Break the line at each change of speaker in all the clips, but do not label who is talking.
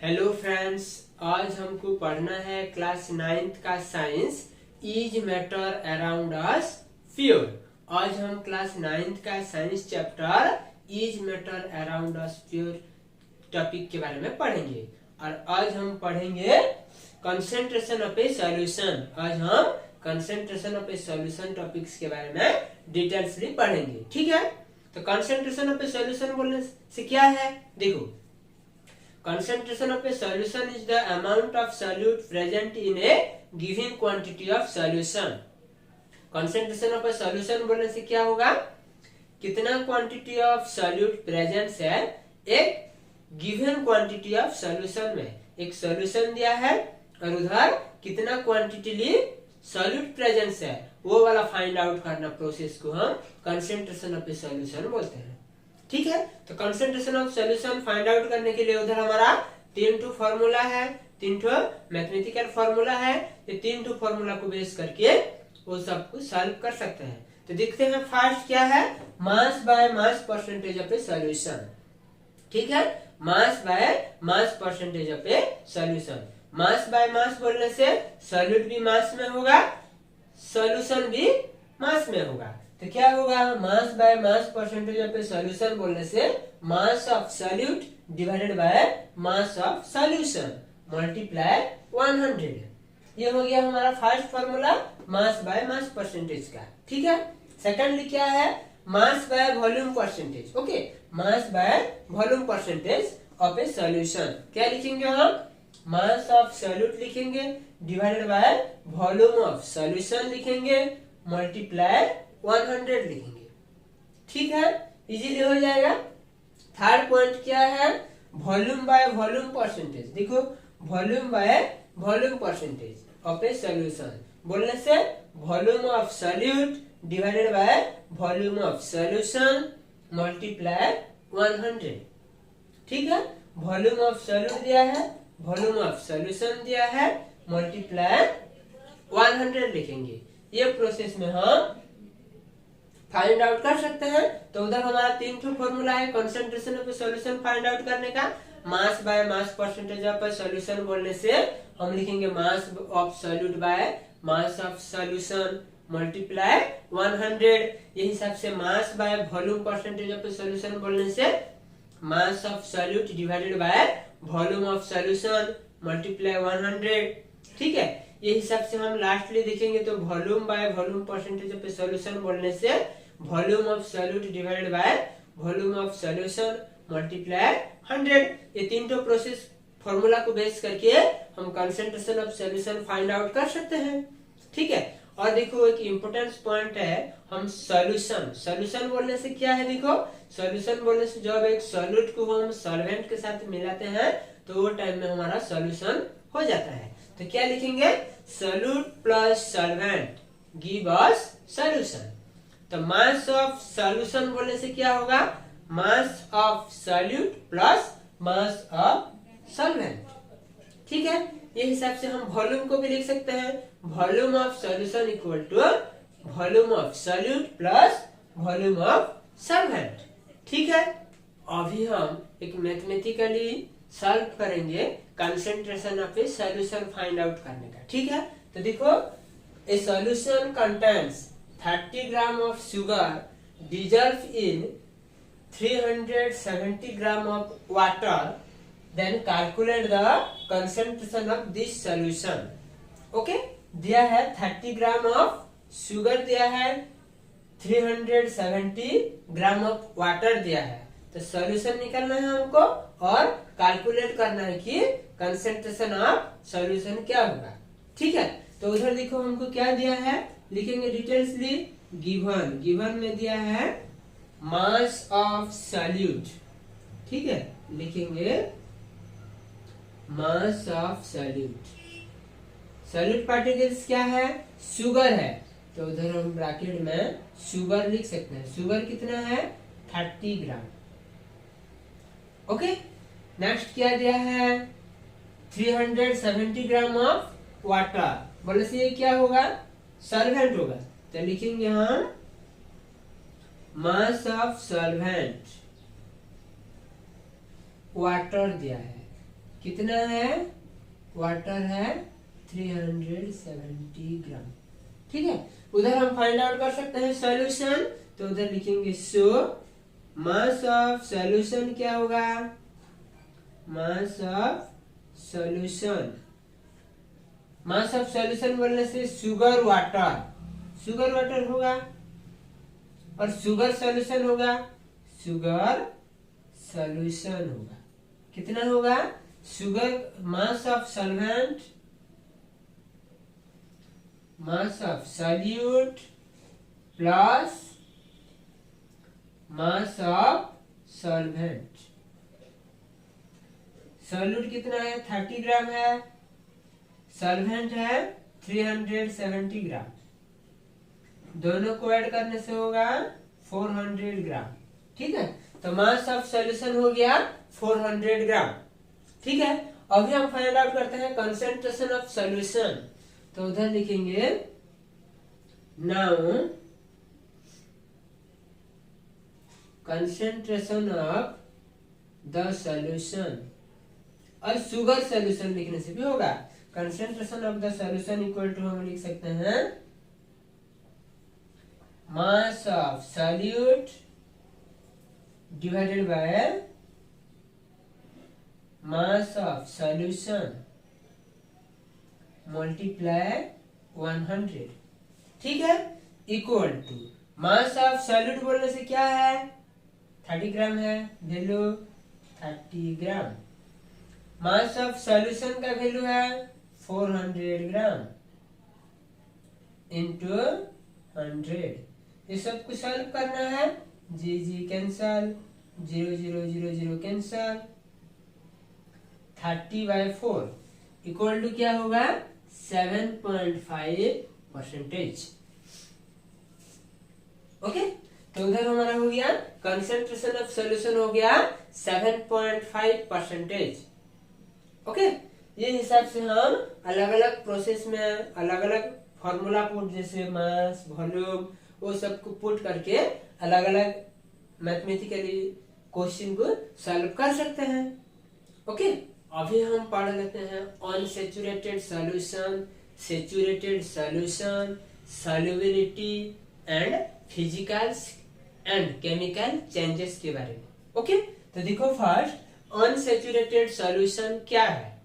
Hello friends, आज हमको पढ़ना है क्लास 9th का science is matter around us fuel. आज हम क्लास 9th का science chapter is matter around us fuel topic के बारे में पढ़ेंगे। और आज हम पढ़ेंगे कंसंट्रेशन ऑफ ए सॉल्यूशन। आज हम concentration of a solution topics के बारे में डिटेल्सली पढ़ेंगे। ठीक है, तो कंसंट्रेशन ऑफ ए सॉल्यूशन बोलने से क्या है, देखो, concentration of a solution is the amount of solute present in a given quantity of solution। concentration of a solution बोलने से क्या होगा, कितना क्वांटिटी ऑफ सॉल्यूट प्रेजेंस है एक गिवन क्वांटिटी ऑफ सॉल्यूशन में। एक सॉल्यूशन दिया है और उधर कितना क्वांटिटी सॉल्यूट प्रेजेंस है, वो वाला फाइंड आउट करना प्रोसेस को हम कंसंट्रेशन ऑफ ए सॉल्यूशन बोलते हैं। ठीक है, तो concentration of solution find out करने के लिए उधर हमारा 3 फॉर्मूला है, 3 मैथमेटिकल फॉर्मूला है। ये 3 फॉर्मूला को बेस करके वो सब कुछ सॉल्व कर सकते हैं। तो देखते हैं फर्स्ट क्या है, mass by mass percentage of a solution. ठीक है, mass by mass percentage of a solution. Mass by mass बोलने से सॉल्यूट भी मास में होगा, सॉल्यूशन भी मास में होगा। तो क्या होगा, mass by mass percentage of a solution बोलने से मास of solute divided by mass of solution multiply 100। ये हो गया हमारा first formula mass by mass percentage का। ठीक है, सेकंडली क्या है, mass by volume percentage. Okay, mass by volume percentage of a solution. क्या लिखेंगे हम, मास ऑफ सॉल्यूट लिखेंगे divided by volume of solution लिखेंगे मल्टीप्लाई 100 लिखेंगे। ठीक है, इजीली हो जाएगा। थर्ड पॉइंट क्या है, वॉल्यूम बाय वॉल्यूम परसेंटेज। देखो, volume by volume percentage of a solution बोलने से volume of solute divided by volume of solution multiply 100। ठीक है, वॉल्यूम ऑफ सॉल्यूट दिया है, वॉल्यूम ऑफ सॉल्यूशन दिया है, मल्टीप्लाई 100 लिखेंगे। ये प्रोसेस में हम फाइंड आउट कर सकते हैं। तो उधर हमारा 3 फॉर्मूला है concentration of solution find out करने का। Mass by mass percentage of solution बोलने से हम लिखेंगे मास of solute bye mass of solution multiply 100। ये हिसाब से mass by volume percentage of solution बोलने से मास of solute divided by volume of solution multiply 100। ठीक है, ये हिसाब से हम लास्टली देखेंगे तो volume by volume percentage of solution बोलने से volume of solute divided by volume of solution multiply 100। ये 3 प्रोसेस फॉर्मूला को बेस करके हम concentration of solution find out कर सकते हैं। ठीक है, और देखो एक इम्पोर्टेंट पॉइंट है, हम सॉल्यूशन बोलने से क्या है, देखो, सॉल्यूशन बोलने से जब एक सॉल्यूट को हम सॉल्वेंट के साथ मिलाते हैं तो वो टाइम में हमारा सॉल्यूशन हो जाता है। तो क्या लिखेंगे, solute plus solvent give us solution. तो मास ऑफ सॉल्यूशन बोलने से क्या होगा, मास of solute plus mass of solvent. ठीक है, ये हिसाब से हम वॉल्यूम को भी लिख सकते हैं, volume of solution equal to volume of solute plus volume of solvent. ठीक है, अभी हम एक मैथमेटिकली सॉल्व करेंगे concentration of a solution find out करने का। ठीक है, तो देखो, a solution contains 30 gram of sugar dissolved in 370 gram of water, then calculate the concentration of this solution. Okay, दिया है 30 ग्राम ऑफ शुगर दिया है, 370 ग्राम ऑफ वाटर दिया है। तो सॉल्यूशन निकालना है हमको और कैलकुलेट करना है कि कंसंट्रेशन ऑफ सॉल्यूशन क्या होगा। ठीक है, तो उधर देखो हमको क्या दिया है, लिखेंगे डिटेल्सली। गिवन में दिया है मास ऑफ सॉल्यूट। ठीक है, लिखेंगे मास ऑफ सॉल्यूट। सॉल्यूट पार्टिकल्स क्या है, शुगर है, तो उधर हम ब्रैकेट में शुगर लिख सकते हैं। शुगर कितना है, 30 ग्राम। ओके, नेक्स्ट क्या दिया है, 370 ग्राम ऑफ वाटर बोले से ये क्या होगा, सॉल्वेंट होगा। तो लिखेंगे हम मास ऑफ सॉल्वेंट वाटर दिया है। कितना है, वाटर है 370 ग्राम। ठीक है, उधर हम फाइंड आउट कर सकते हैं सॉल्यूशन, तो उधर लिखेंगे सो मास ऑफ सॉल्यूशन क्या होगा, मास of solution, mass of solution बोलने से शुगर वाटर होगा, और शुगर सॉल्यूशन होगा, शुगर सॉल्यूशन होगा। कितना होगा, sugar mass of solvent, mass of solute plus mass of solvent. Solute कितना है, 30 ग्राम है, सॉल्वेंट है 370 ग्राम, दोनों को ऐड करने से होगा 400 ग्राम। ठीक है, तो मास ऑफ सॉल्यूशन हो गया 400 ग्राम। ठीक है, अभी हम फाइंड आउट करते हैं कंसंट्रेशन ऑफ सॉल्यूशन, तो उधर लिखेंगे now concentration of the solution, और शुगर सॉल्यूशन लिखने से भी होगा, concentration of the solution equal to हम लिख सकते हैं mass of solute divided by mass of solution multiply 100। ठीक है, equal to mass of solute बोलने से क्या है, 30 ग्राम है, value 30 gram, mass of solution का वैल्यू है 400 ग्राम इंटू 100। ये सब कुछ सॉल्व करना है, जी कैंसल, 0 0 0 0 कैंसल, 30/4 इक्वल टू क्या होगा, 7.5%। ओके, तो उधर हमारा हो गया कंसंट्रेशन ऑफ सॉल्यूशन हो गया 7.5%। ओके, ये हिसाब से हम अलग अलग प्रोसेस में अलग अलग फॉर्मूला पुट, जैसे मास, वॉल्यूम, वो सब को पुट करके अलग अलग मैथमेटिकली क्वेश्चन को सॉल्व कर सकते हैं। ओके, अभी हम पढ़ लेते हैं unsaturated solution, saturated solution, solubility and physical and chemical changes के बारे में। ओके, तो देखो फर्स्ट अनसैचुरेटेड सॉल्यूशन क्या है,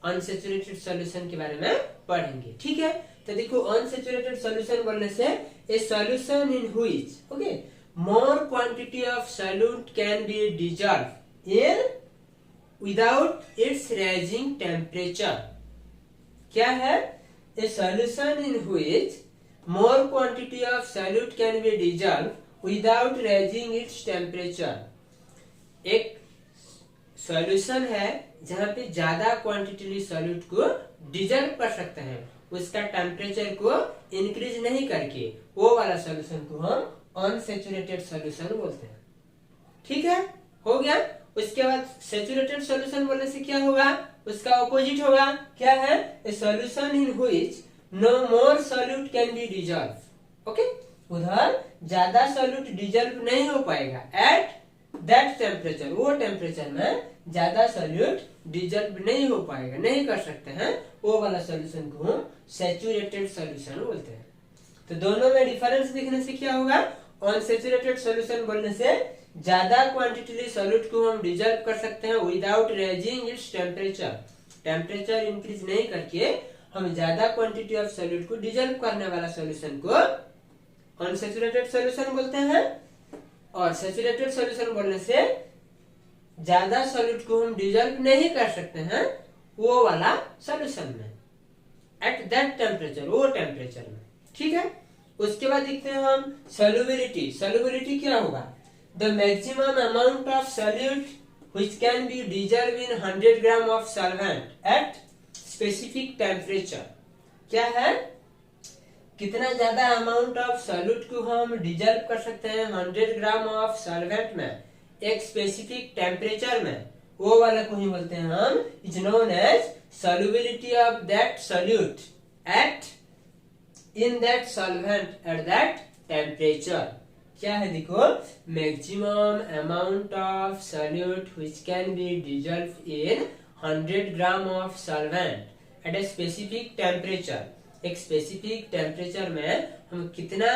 अनसैचुरेटेड सॉल्यूशन के बारे में पढ़ेंगे। ठीक है, तो देखो अनसैचुरेटेड सॉल्यूशन बोलने से ए solution in which okay more quantity of solute can be dissolve in without its rising temperature. क्या है, a solution in which more quantity of solute can be dissolve without rising its temperature. एक solution है जहां पे ज्यादा quantity solute को dissolve कर सकते हैं, उसका टेम्परेचर को इंक्रीज नहीं करके, वो वाला सॉल्यूशन को हम अनसैचुरेटेड सॉल्यूशन बोलते हैं। ठीक है, हो गया। उसके बाद सैचुरेटेड सॉल्यूशन बोलने से क्या होगा, उसका ऑपोजिट होगा, क्या है, a solution in which no more solute can be dissolve. Okay, उधर ज्यादा सॉल्यूट डिजॉल्व नहीं हो पाएगा एट दैट टेम्परेचर, वो टेम्परेचर में ज्यादा सॉल्यूट डिजॉल्व नहीं हो पाएगा, नहीं कर सकते हैं, वो वाला सॉल्यूशन को हम सैचुरेटेड सॉल्यूशन बोलते हैं। तो दोनों में डिफरेंस देखने से क्या होगा, अनसैचुरेटेड सॉल्यूशन बोलने से ज्यादा क्वांटिटी सॉल्यूट को हम डिजॉल्व कर सकते हैं without raising its temperature, temperature increase नहीं करके हम ज्यादा क्वांटिटी ऑफ सॉल्यूट को डिजॉल्व करने वाला सॉल्यूशन को अनसैचुरेटेड सॉल्यूशन बोलते हैं। और सैचुरेटेड सॉल्यूशन बोलने से ज्यादा सॉल्यूट को हम डिजॉल्व नहीं कर सकते हैं, वो वाला सॉल्यूशन में एट दैट टेम्परेचर, वो टेम्परेचर में। ठीक है, उसके बाद देखते हैं हम सॉल्युबिलिटी। सॉल्युबिलिटी क्या होगा, the maximum amount of solute which can be dissolve in 100 gram of solvent at specific temperature. क्या है, कितना ज्यादा अमाउंट ऑफ सॉल्यूट को हम डिजॉल्व कर सकते हैं 100 ग्राम ऑफ सॉल्वेंट में एक स्पेसिफिक टेम्परेचर में, वो वाला को ही बोलते हैं हम, is known as solubility of that solute at in that solvent at that temperature. क्या है, देखो, maximum amount of solute which can be dissolve in 100 gram of solvent at a specific temperature, एक स्पेसिफिक टेम्परेचर में हम कितना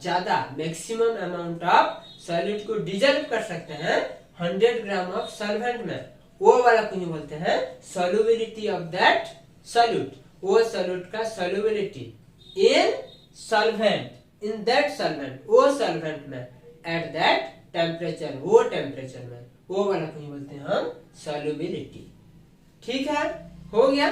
ज्यादा maximum amount of solute को dissolve कर सकते हैं 100 ग्राम ऑफ सॉल्वेंट में, वो वाला को बोलते हैं सॉल्युबिलिटी ऑफ दैट सॉल्यूट, वो सॉल्यूट का solubility in solvent, in that solvent, वो सॉल्वेंट में एट दैट टेम्परेचर, वो टेम्परेचर में, वो वाला को बोलते हैं हम सॉल्युबिलिटी। ठीक है, हो गया।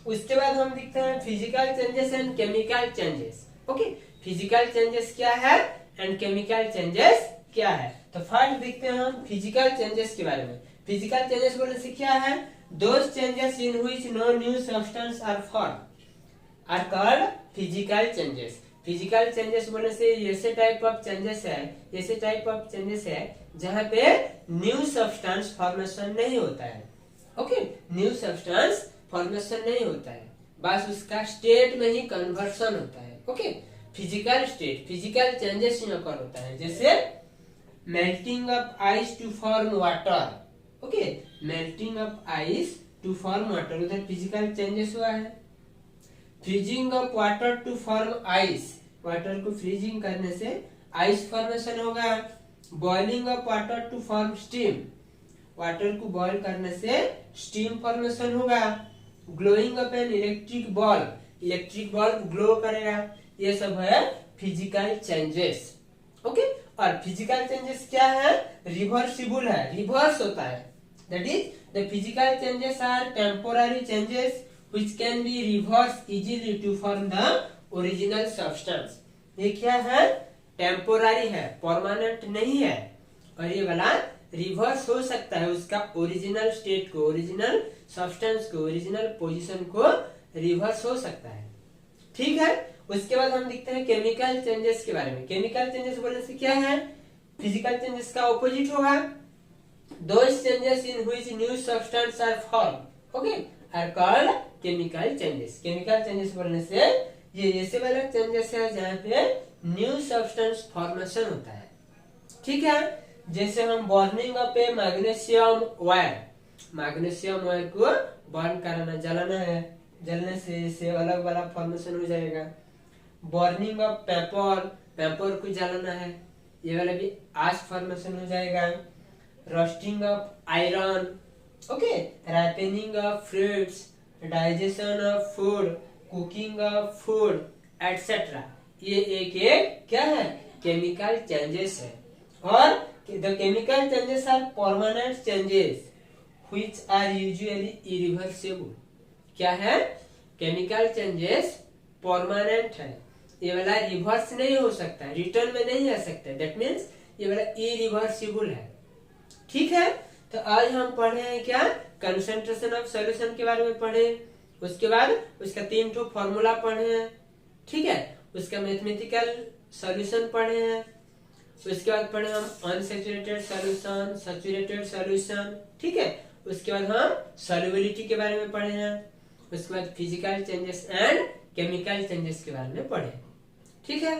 उसके बाद हम देखते हैं physical changes and chemical changes. Okay, physical changes क्या है एंड केमिकल चेंजेस क्या है। तो फर्स्ट देखते हैं हम फिजिकल चेंजेस के बारे में। फिजिकल चेंजेस बोलने से क्या है, those changes in which no new substance are form are called physical changes. Physical changes बोलने से ऐसे टाइप ऑफ चेंजेस है, ऐसे टाइप ऑफ चेंजेस है जहाँ पे न्यू सब्सटेंस फॉर्मेशन नहीं होता है। ओके, न्यू सब्सटेंस फॉर्मेशन नहीं होता है, बस उसका स्टेट में ही कन्वर्शन होता है। Okay, physical state, physical changes यहाँ पर होता है, जैसे melting of ice to form water. Okay, melting of ice to form water, उधर फिजिकल चेंजेस हुआ है। Freezing of water to form ice, water को फ्रीजिंग करने से आइस फॉर्मेशन होगा। Boiling of water to form steam, water को boil करने से स्टीम फॉर्मेशन होगा। Glowing of an electric bulb, electric bulb glow करेगा। ये सब है फिजिकल चेंजेस। ओके, और फिजिकल चेंजेस क्या है, रिवर्सिबल है, रिवर्स होता है। That is the physical changes are temporary changes which can be reversed easily to form the original substance। ये क्या है, टेम्पोररी है, परमानेंट नहीं है, और ये वाला रिवर्स हो सकता है, उसका ओरिजिनल स्टेट को, ओरिजिनल सब्सटेंस को, ओरिजिनल पोजीशन को रिवर्स हो सकता है। ठीक है, उसके बाद हम देखते हैं केमिकल चेंजेस के बारे में। केमिकल चेंजेस बोलने से क्या है, फिजिकल चेंजेस का ऑपोजिट होगा। Those changes in which new substance are form, okay, are called chemical changes. Chemical changes बोलने से ये ऐसे वाला चेंजेस है जहाँ पे न्यू सब्सटेंस फॉर्मेशन होता है। ठीक है, जैसे हम burning of A magnesium wire, magnesium wire को बर्न कराना, जलाना है, जलने से इसे अलग वाला फॉर्मेशन हो जाएगा। बर्निंग ऑफ पेपर, पेपर को जलाना है, ये वाला भी आश फॉर्मेशन हो जाएगा। Roasting of iron, okay, ripening of fruits, digestion of food, cooking of food, etc. ये एक एक क्या है, केमिकल चेंजेस है। और the chemical changes are permanent changes which are usually irreversible। क्या है, केमिकल चेंजेस परमानेंट है, ये वाला रिवर्स नहीं हो सकता, रिटर्न में नहीं आ सकता, दैट मीन्स ये वाला इरिवर्सिबल है। ठीक है, तो आज हम पढ़े हैं क्या, कंसंट्रेशन ऑफ सॉल्यूशन के बारे में पढ़े, उसके बाद उसका 3 फॉर्मूला पढ़े हैं। ठीक है, उसका मैथमेटिकल सॉल्यूशन पढ़े हैं, उसके बाद पढ़े हम अनसैचुरेटेड सॉल्यूशन, सैचुरेटेड सॉल्यूशन। ठीक है, उसके बाद हम सॉल्युबिलिटी के बारे में पढ़े हैं, उसके बाद physical changes and chemical changes के बारे में पढ़े। ठीक है।